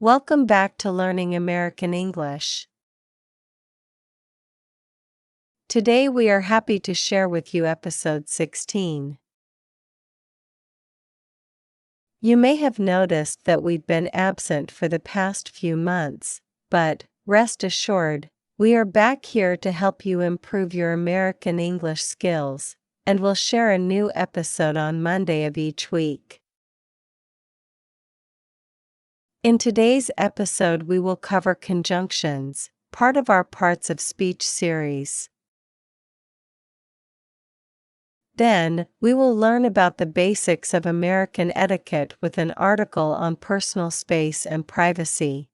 Welcome back to Learning American English. Today we are happy to share with you episode 16. You may have noticed that we've been absent for the past few months, but rest assured, we are back here to help you improve your American English skills, and we'll share a new episode on Monday of each week. In today's episode, we will cover conjunctions, part of our Parts of Speech series. Then, we will learn about the basics of American etiquette with an article on personal space and privacy.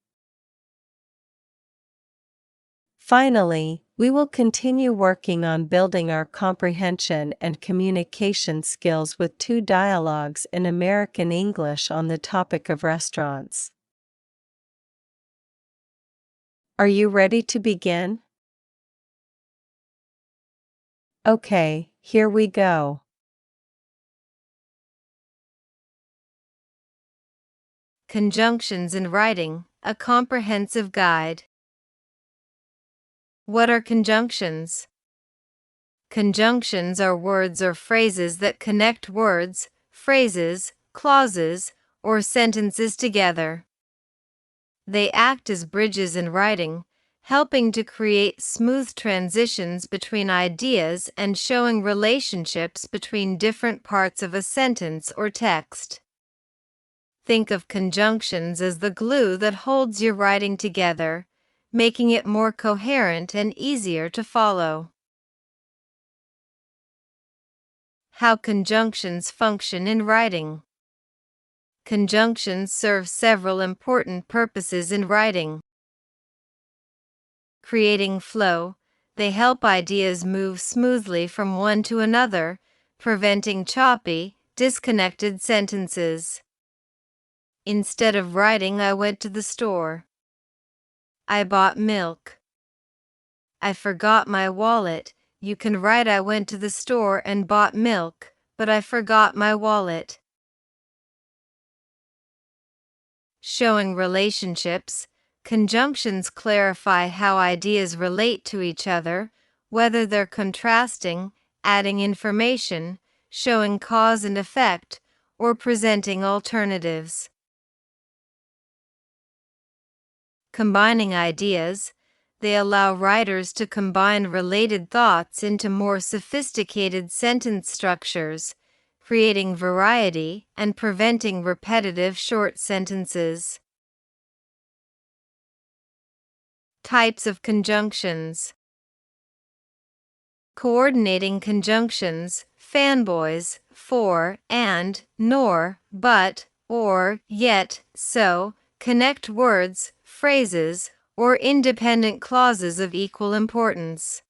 Finally, we will continue working on building our comprehension and communication skills with 2 dialogues in American English on the topic of restaurants. Are you ready to begin? Okay, here we go. Conjunctions in Writing, a Comprehensive Guide. What are conjunctions? Conjunctions are words or phrases that connect words, phrases, clauses, or sentences together. They act as bridges in writing, helping to create smooth transitions between ideas and showing relationships between different parts of a sentence or text. Think of conjunctions as the glue that holds your writing together, making it more coherent and easier to follow. How conjunctions function in writing. Conjunctions serve several important purposes in writing. Creating flow, they help ideas move smoothly from one to another, preventing choppy, disconnected sentences. Instead of writing, I went to the store. I bought milk. I forgot my wallet. You can write I went to the store and bought milk, but I forgot my wallet. Showing relationships, conjunctions clarify how ideas relate to each other, whether they're contrasting, adding information, showing cause and effect, or presenting alternatives. Combining ideas, they allow writers to combine related thoughts into more sophisticated sentence structures, creating variety and preventing repetitive short sentences. Types of conjunctions. Coordinating conjunctions, fanboys, for, and, nor, but, or, yet, so, connect words, phrases, or independent clauses of equal importance.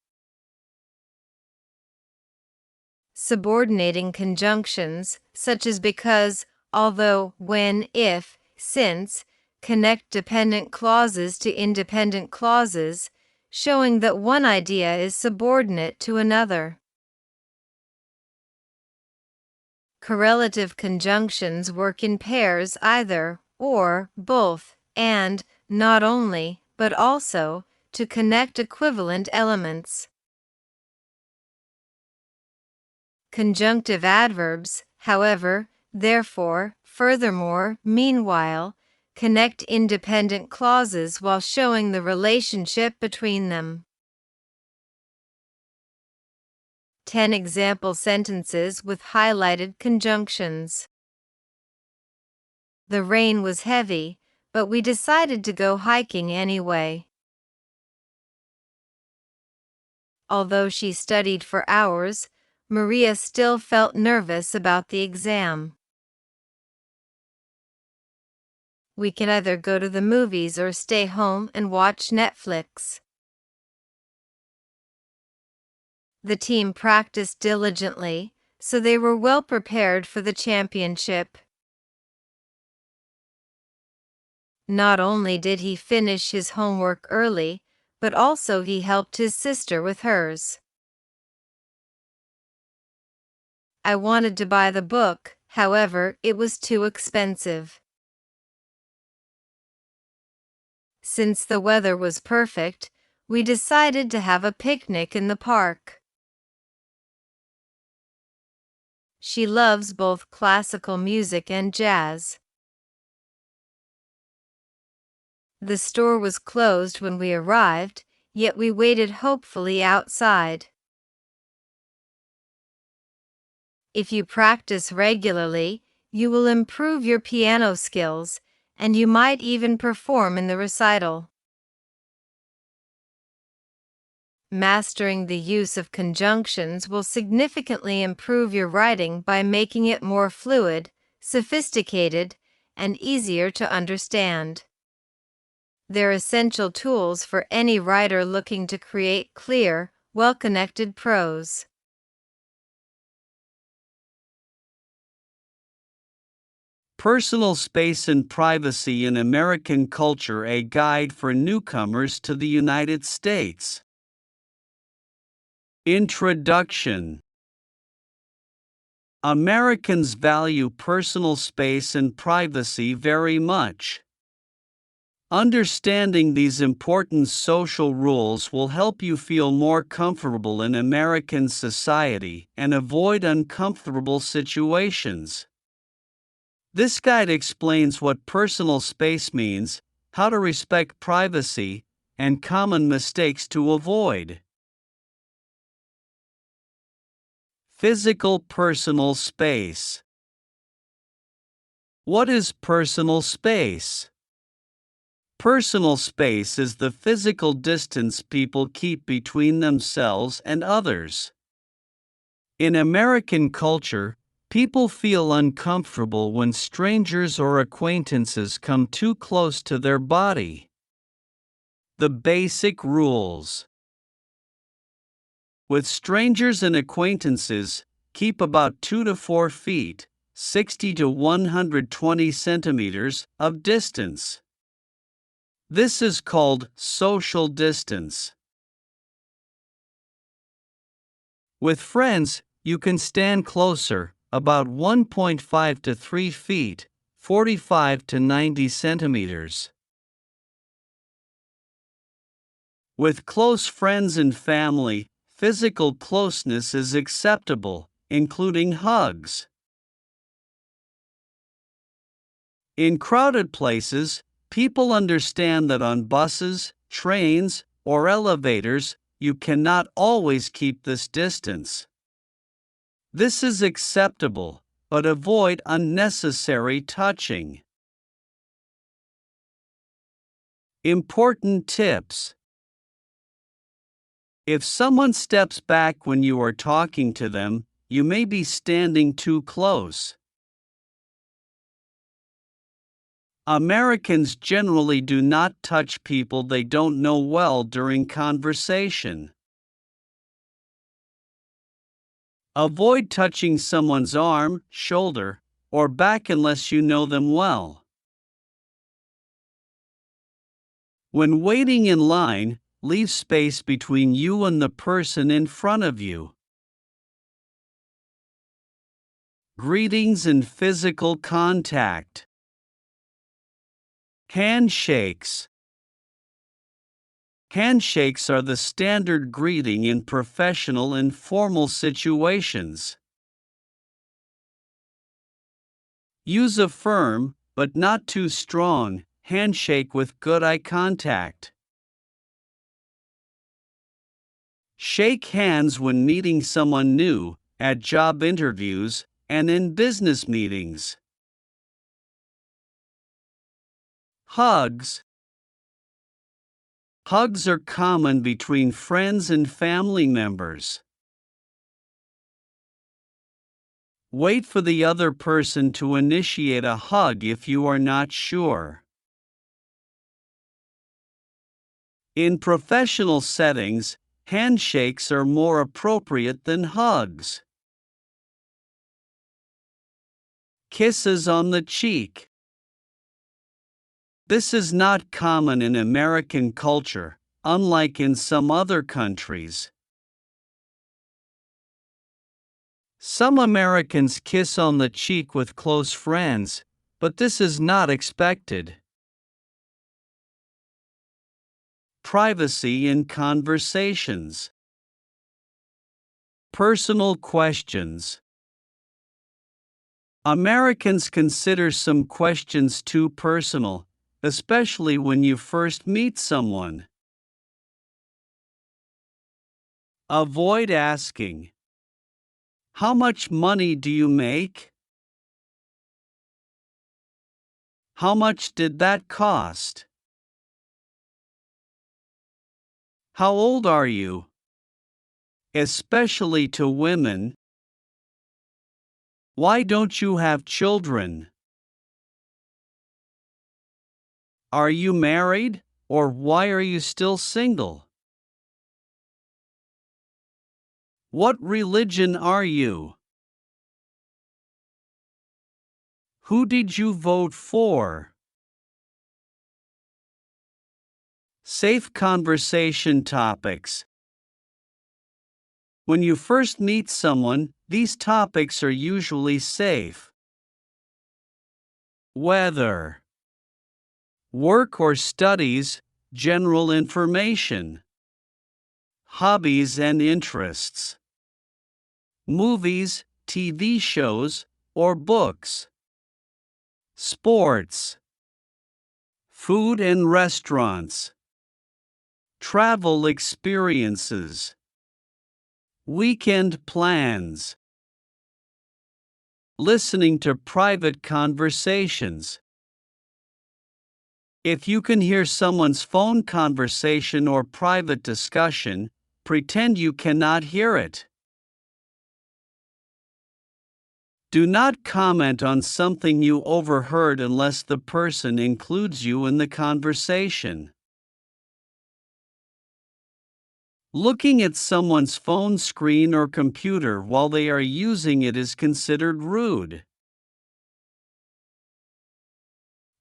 Subordinating conjunctions, such as because, although, when, if, since, connect dependent clauses to independent clauses, showing that one idea is subordinate to another. Correlative conjunctions work in pairs either, or, both, and, not only, but also, to connect equivalent elements. Conjunctive adverbs, however, therefore, furthermore, meanwhile, connect independent clauses while showing the relationship between them. 10 example sentences with highlighted conjunctions. The rain was heavy, but we decided to go hiking anyway. Although she studied for hours, Maria still felt nervous about the exam. We can either go to the movies or stay home and watch Netflix. The team practiced diligently, so they were well prepared for the championship. Not only did he finish his homework early, but also he helped his sister with hers. I wanted to buy the book, however, it was too expensive. Since the weather was perfect, we decided to have a picnic in the park. She loves both classical music and jazz. The store was closed when we arrived, yet we waited hopefully outside. If you practice regularly, you will improve your piano skills, and you might even perform in the recital. Mastering the use of conjunctions will significantly improve your writing by making it more fluid, sophisticated, and easier to understand. They're essential tools for any writer looking to create clear, well-connected prose. Personal Space and Privacy in American Culture: A Guide for Newcomers to the United States. Introduction. Americans value personal space and privacy very much. Understanding these important social rules will help you feel more comfortable in American society and avoid uncomfortable situations. This guide explains what personal space means, how to respect privacy, and common mistakes to avoid. Physical personal space. What is personal space? Personal space is the physical distance people keep between themselves and others. In American culture, people feel uncomfortable when strangers or acquaintances come too close to their body. The basic rules. With strangers and acquaintances, keep about 2 to 4 feet, 60 to 120 centimeters, of distance. This is called social distance. With friends, you can stand closer, about 1.5 to 3 feet, 45 to 90 centimeters. With close friends and family, physical closeness is acceptable, including hugs. In crowded places, people understand that on buses, trains, or elevators, you cannot always keep this distance. This is acceptable, but avoid unnecessary touching. Important tips. If someone steps back when you are talking to them, you may be standing too close. Americans generally do not touch people they don't know well during conversation. Avoid touching someone's arm, shoulder, or back unless you know them well. When waiting in line, leave space between you and the person in front of you. Greetings and physical contact. Handshakes. Handshakes are the standard greeting in professional and formal situations. Use a firm, but not too strong, handshake with good eye contact. Shake hands when meeting someone new, at job interviews, and in business meetings. Hugs. Hugs are common between friends and family members. Wait for the other person to initiate a hug if you are not sure. In professional settings, handshakes are more appropriate than hugs. Kisses on the cheek. This is not common in American culture, unlike in some other countries. Some Americans kiss on the cheek with close friends, but this is not expected. Privacy in conversations. Personal questions. Americans consider some questions too personal, especially when you first meet someone. Avoid asking, "How much money do you make? How much did that cost? How old are you?" Especially to women. "Why don't you have children? Are you married, or why are you still single? What religion are you? Who did you vote for?" Safe conversation topics. When you first meet someone, these topics are usually safe. Weather, work or studies, general information, hobbies and interests, movies, TV shows, or books, sports, food and restaurants, travel experiences, weekend plans. Listening to private conversations. If you can hear someone's phone conversation or private discussion, pretend you cannot hear it. Do not comment on something you overheard unless the person includes you in the conversation. Looking at someone's phone screen or computer while they are using it is considered rude.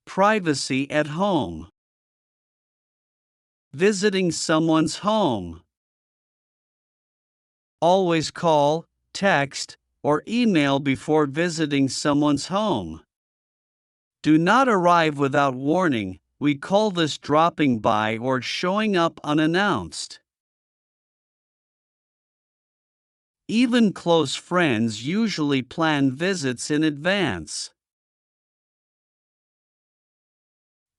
Privacy at home. Visiting someone's home. Always call, text, or email before visiting someone's home. Do not arrive without warning. We call this dropping by or showing up unannounced. Even close friends usually plan visits in advance.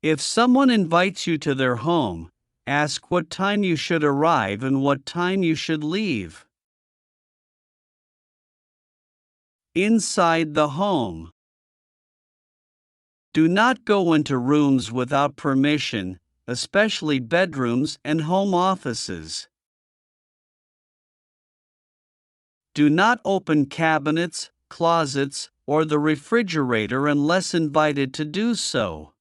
If someone invites you to their home, ask what time you should arrive and what time you should leave. Inside the home. Do not go into rooms without permission, especially bedrooms and home offices. Do not open cabinets, closets, or the refrigerator unless invited to do so.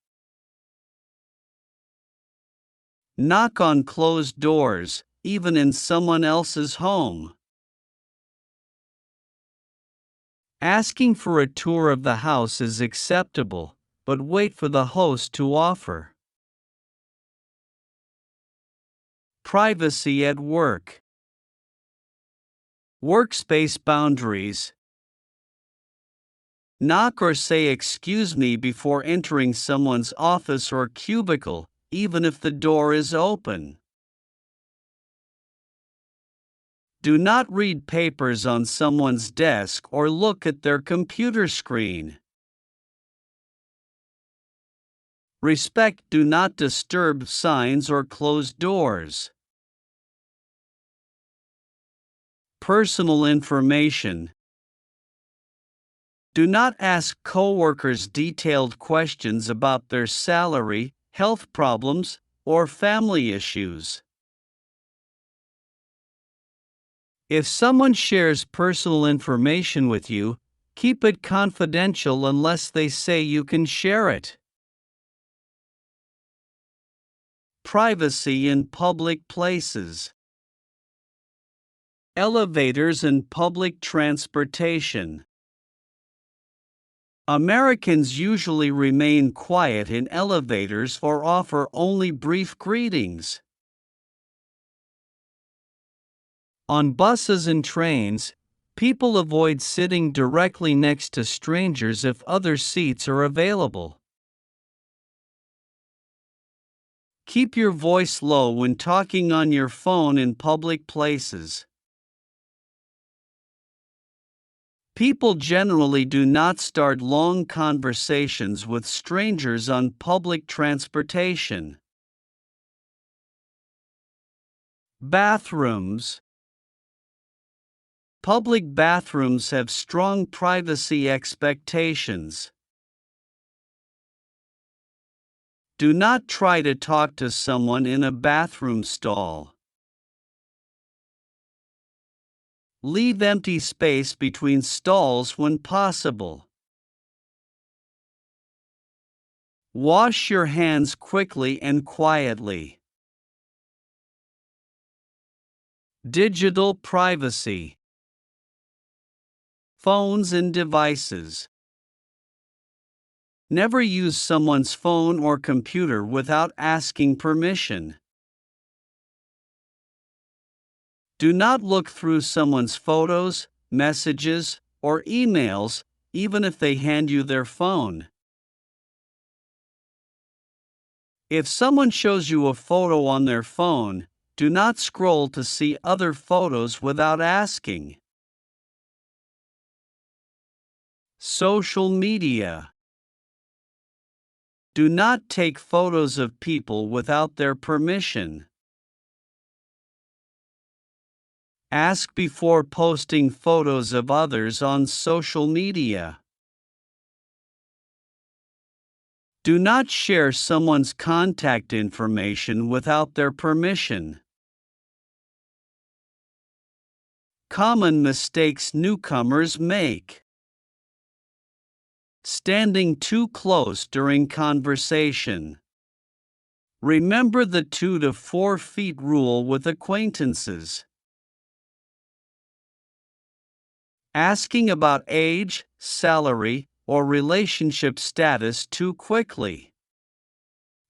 Knock on closed doors, even in someone else's home. Asking for a tour of the house is acceptable, but wait for the host to offer. Privacy at work. Workspace boundaries. Knock or say "excuse me" before entering someone's office or cubicle, even if the door is open. Do not read papers on someone's desk or look at their computer screen. Respect "do not disturb" signs or closed doors. Personal information. Do not ask coworkers detailed questions about their salary, health problems, or family issues. If someone shares personal information with you, keep it confidential unless they say you can share it. Privacy in public places. Elevators and public transportation. Americans usually remain quiet in elevators or offer only brief greetings. On buses and trains, people avoid sitting directly next to strangers if other seats are available. Keep your voice low when talking on your phone in public places. People generally do not start long conversations with strangers on public transportation. Bathrooms. Public bathrooms have strong privacy expectations. Do not try to talk to someone in a bathroom stall. Leave empty space between stalls when possible. Wash your hands quickly and quietly. Digital privacy. Phones and devices. Never use someone's phone or computer without asking permission. Do not look through someone's photos, messages, or emails, even if they hand you their phone. If someone shows you a photo on their phone, do not scroll to see other photos without asking. Social media. Do not take photos of people without their permission. Ask before posting photos of others on social media. Do not share someone's contact information without their permission. Common mistakes newcomers make. Standing too close during conversation. Remember the 2 to 4 feet rule with acquaintances. Asking about age, salary, or relationship status too quickly.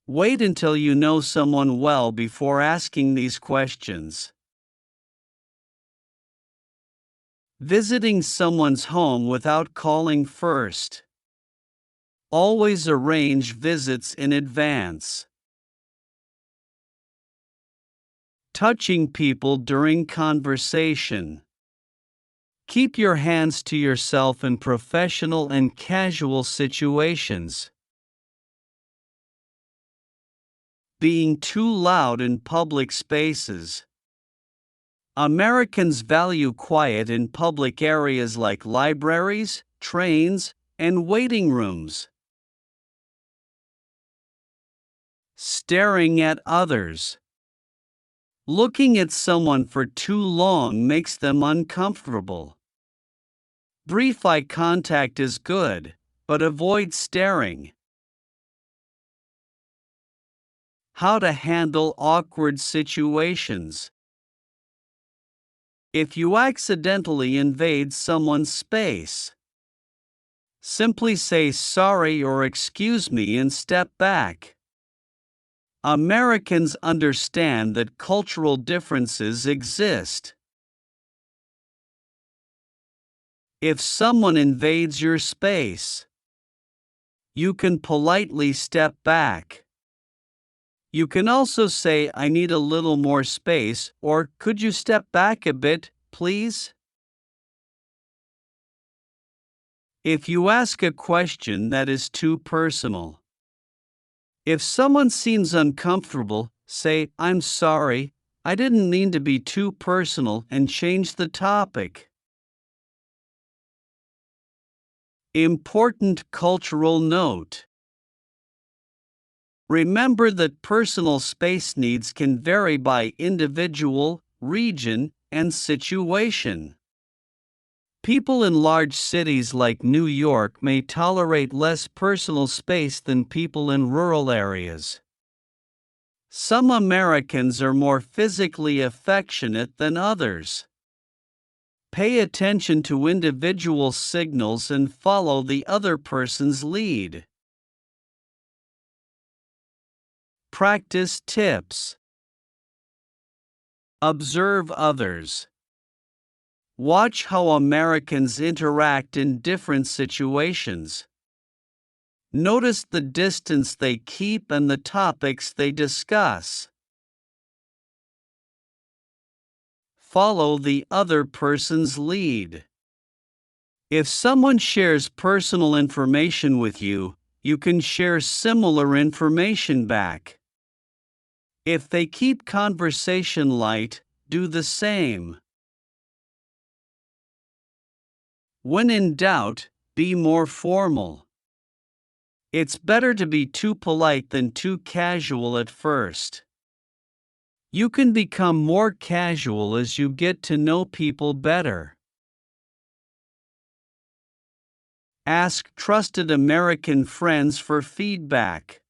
Wait until you know someone well before asking these questions. Visiting someone's home without calling first. Always arrange visits in advance. Touching people during conversation. Keep your hands to yourself in professional and casual situations. Being too loud in public spaces. Americans value quiet in public areas like libraries, trains, and waiting rooms. Staring at others. Looking at someone for too long makes them uncomfortable. Brief eye contact is good, but avoid staring. How to handle awkward situations. If you accidentally invade someone's space, simply say sorry or excuse me and step back. Americans understand that cultural differences exist. If someone invades your space, you can politely step back. You can also say, "I need a little more space," or "Could you step back a bit, please?" If you ask a question that is too personal. If someone seems uncomfortable, say, "I'm sorry, I didn't mean to be too personal," and change the topic. Important cultural note. Remember that personal space needs can vary by individual, region, and situation. People in large cities like New York may tolerate less personal space than people in rural areas. Some Americans are more physically affectionate than others. Pay attention to individual signals and follow the other person's lead. Practice tips. Observe others. Watch how Americans interact in different situations. Notice the distance they keep and the topics they discuss. Follow the other person's lead. If someone shares personal information with you, you can share similar information back. If they keep conversation light, do the same. When in doubt, be more formal. It's better to be too polite than too casual at first. You can become more casual as you get to know people better. Ask trusted American friends for feedback.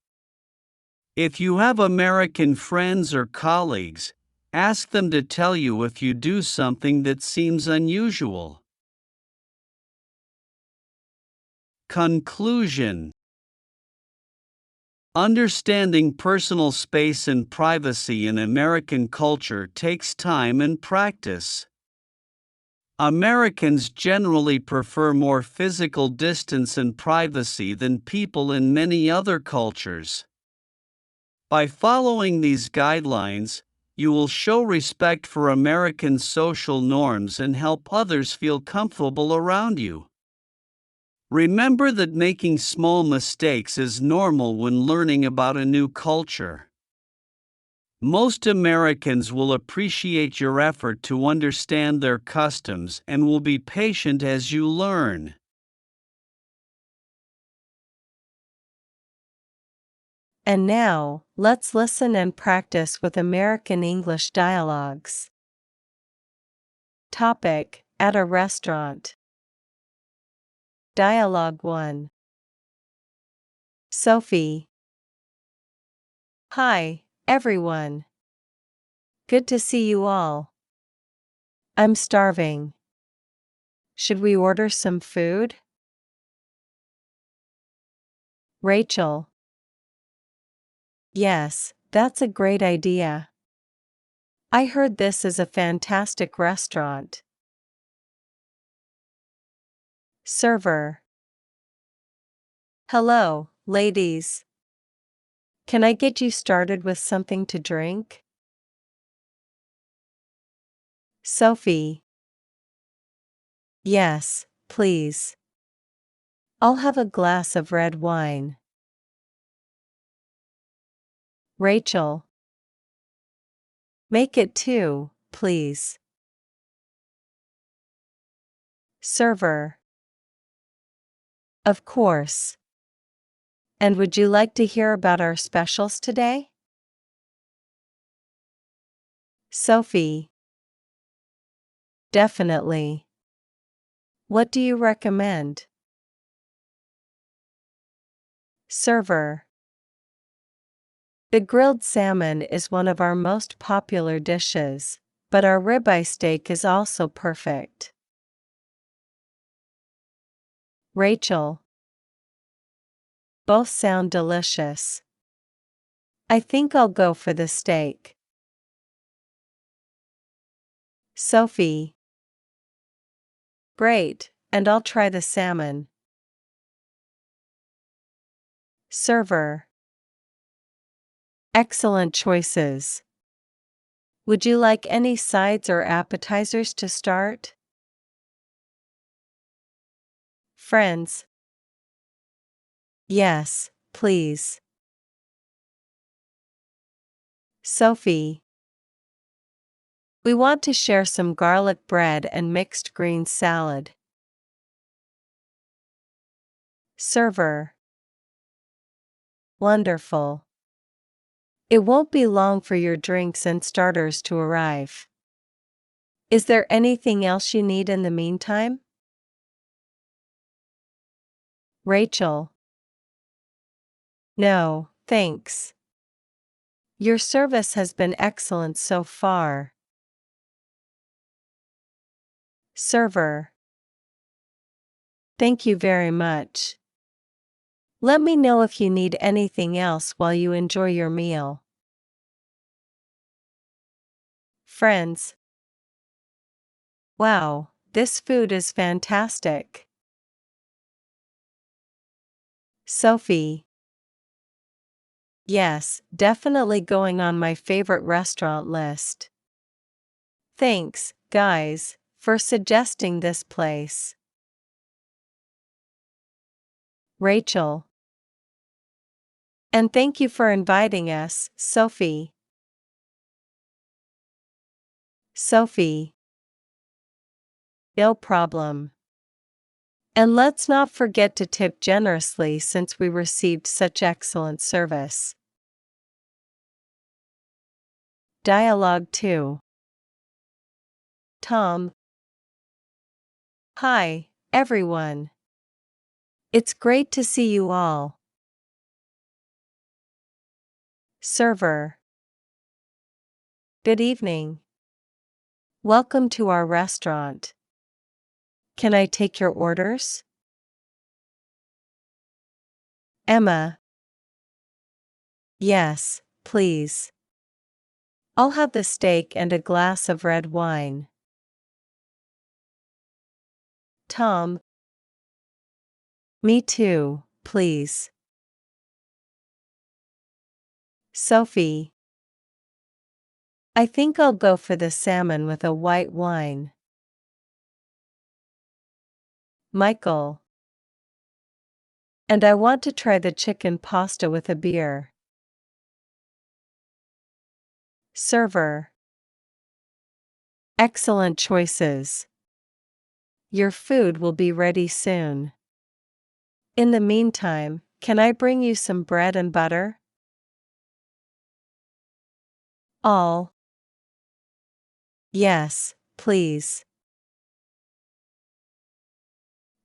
If you have American friends or colleagues, ask them to tell you if you do something that seems unusual. Conclusion: understanding personal space and privacy in American culture takes time and practice. Americans generally prefer more physical distance and privacy than people in many other cultures. By following these guidelines, you will show respect for American social norms and help others feel comfortable around you. Remember that making small mistakes is normal when learning about a new culture. Most Americans will appreciate your effort to understand their customs and will be patient as you learn. And now, let's listen and practice with American English dialogues. Topic: at a restaurant. Dialogue 1. Sophie. Hi, everyone. Good to see you all. I'm starving. Should we order some food? Rachel. Yes, that's a great idea. I heard this is a fantastic restaurant. Server. Hello, ladies. Can I get you started with something to drink? Sophie. Yes, please. I'll have a glass of red wine. Rachel. Make it 2, please. Server. Of course. And would you like to hear about our specials today? Sophie. Definitely. What do you recommend? Server. The grilled salmon is one of our most popular dishes, but our ribeye steak is also perfect. Rachel. Both sound delicious. I think I'll go for the steak. Sophie. Great, and I'll try the salmon. Server. Excellent choices. Would you like any sides or appetizers to start? Friends. Yes, please. Sophie. We want to share some garlic bread and mixed green salad. Server. Wonderful. It won't be long for your drinks and starters to arrive. Is there anything else you need in the meantime? Rachel. No, thanks. Your service has been excellent so far. Server. Thank you very much. Let me know if you need anything else while you enjoy your meal. Friends. Wow, this food is fantastic. Sophie. Yes, definitely going on my favorite restaurant list. Thanks, guys, for suggesting this place. Rachel. And thank you for inviting us, Sophie. Sophie. No problem. And let's not forget to tip generously since we received such excellent service. Dialogue 2. Tom. Hi, everyone. It's great to see you all. Server. Good evening. Welcome to our restaurant. Can I take your orders? Emma. Yes, please. I'll have the steak and a glass of red wine. Tom. Me too, please. Sophie. I think I'll go for the salmon with a white wine. Michael. And I want to try the chicken pasta with a beer. Server. Excellent choices. Your food will be ready soon. In the meantime, can I bring you some bread and butter? All. Yes, please.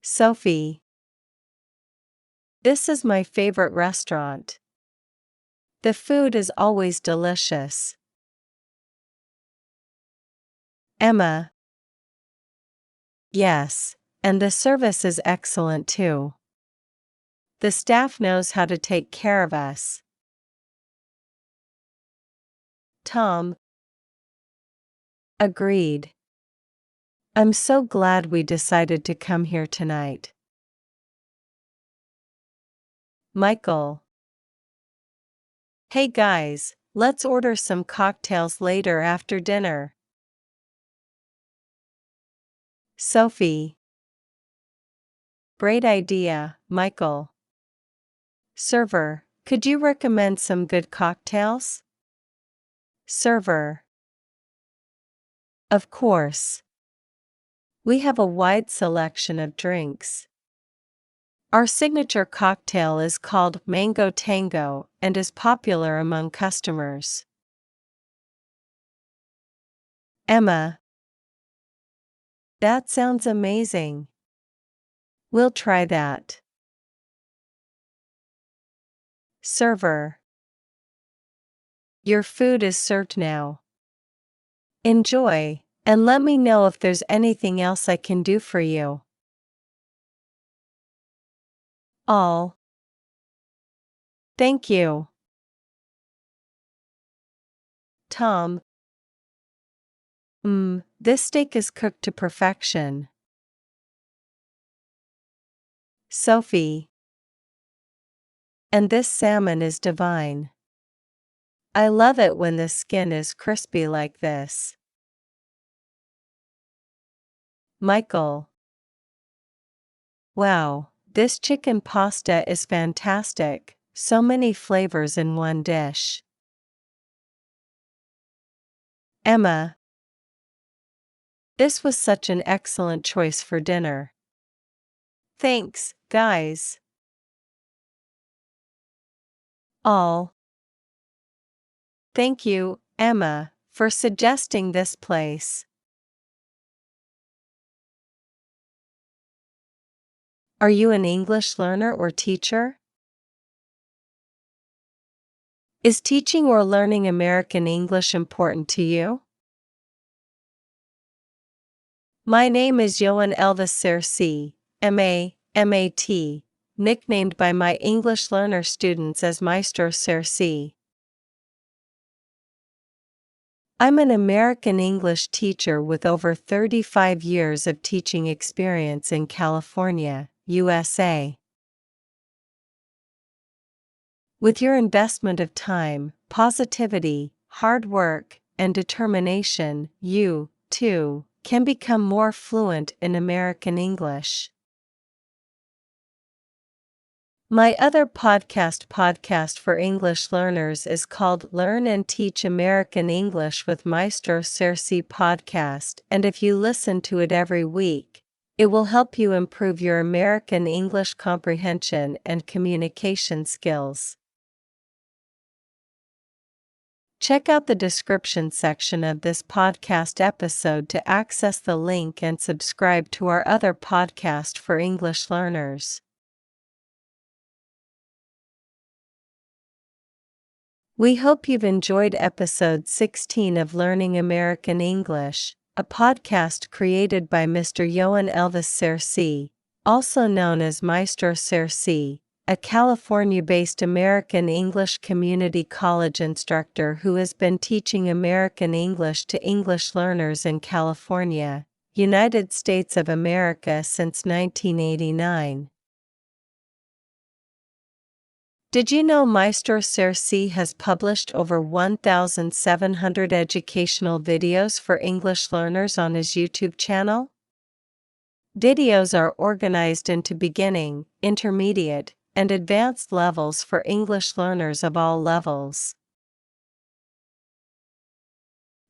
Sophie. This is my favorite restaurant. The food is always delicious. Emma. Yes, and the service is excellent too. The staff knows how to take care of us. Tom. Agreed. I'm so glad we decided to come here tonight. Michael. Hey guys, let's order some cocktails later after dinner. Sophie. Great idea, Michael. Server, could you recommend some good cocktails? Server. Of course. We have a wide selection of drinks. Our signature cocktail is called Mango Tango and is popular among customers. Emma. That sounds amazing. We'll try that. Server. Your food is served now. Enjoy, and let me know if there's anything else I can do for you. All. Thank you. Tom. This steak is cooked to perfection. Sophie. And this salmon is divine. I love it when the skin is crispy like this. Michael. Wow, this chicken pasta is fantastic, so many flavors in one dish. Emma. This was such an excellent choice for dinner. Thanks, guys. All. Thank you, Emma, for suggesting this place. Are you an English learner or teacher? Is teaching or learning American English important to you? My name is Johan Elvis Sersea, M.A., M.A.T., nicknamed by my English learner students as Maestro Sersea. I'm an American English teacher with over 35 years of teaching experience in California, USA. With your investment of time, positivity, hard work, and determination, you, too, can become more fluent in American English. My other podcast for English learners is called Learn and Teach American English with Maestro Sersea podcast, and if you listen to it every week, it will help you improve your American English comprehension and communication skills. Check out the description section of this podcast episode to access the link and subscribe to our other podcast for English learners. We hope you've enjoyed episode 16 of Learning American English, a podcast created by Mr. Johan Elvis Sersea, also known as Maestro Sersea, a California-based American English community college instructor who has been teaching American English to English learners in California, United States of America since 1989. Did you know Maestro Sersea has published over 1,700 educational videos for English learners on his YouTube channel? Videos are organized into beginning, intermediate, and advanced levels for English learners of all levels.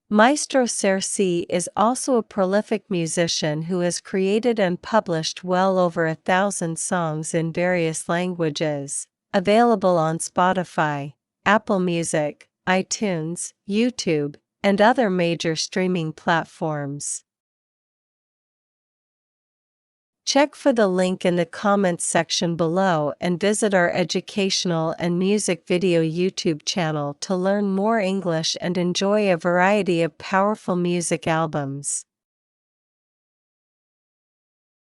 Maestro Sersea is also a prolific musician who has created and published well over 1,000 songs in various languages, available on Spotify, Apple Music, iTunes, YouTube, and other major streaming platforms. Check for the link in the comments section below and visit our educational and music video YouTube channel to learn more English and enjoy a variety of powerful music albums.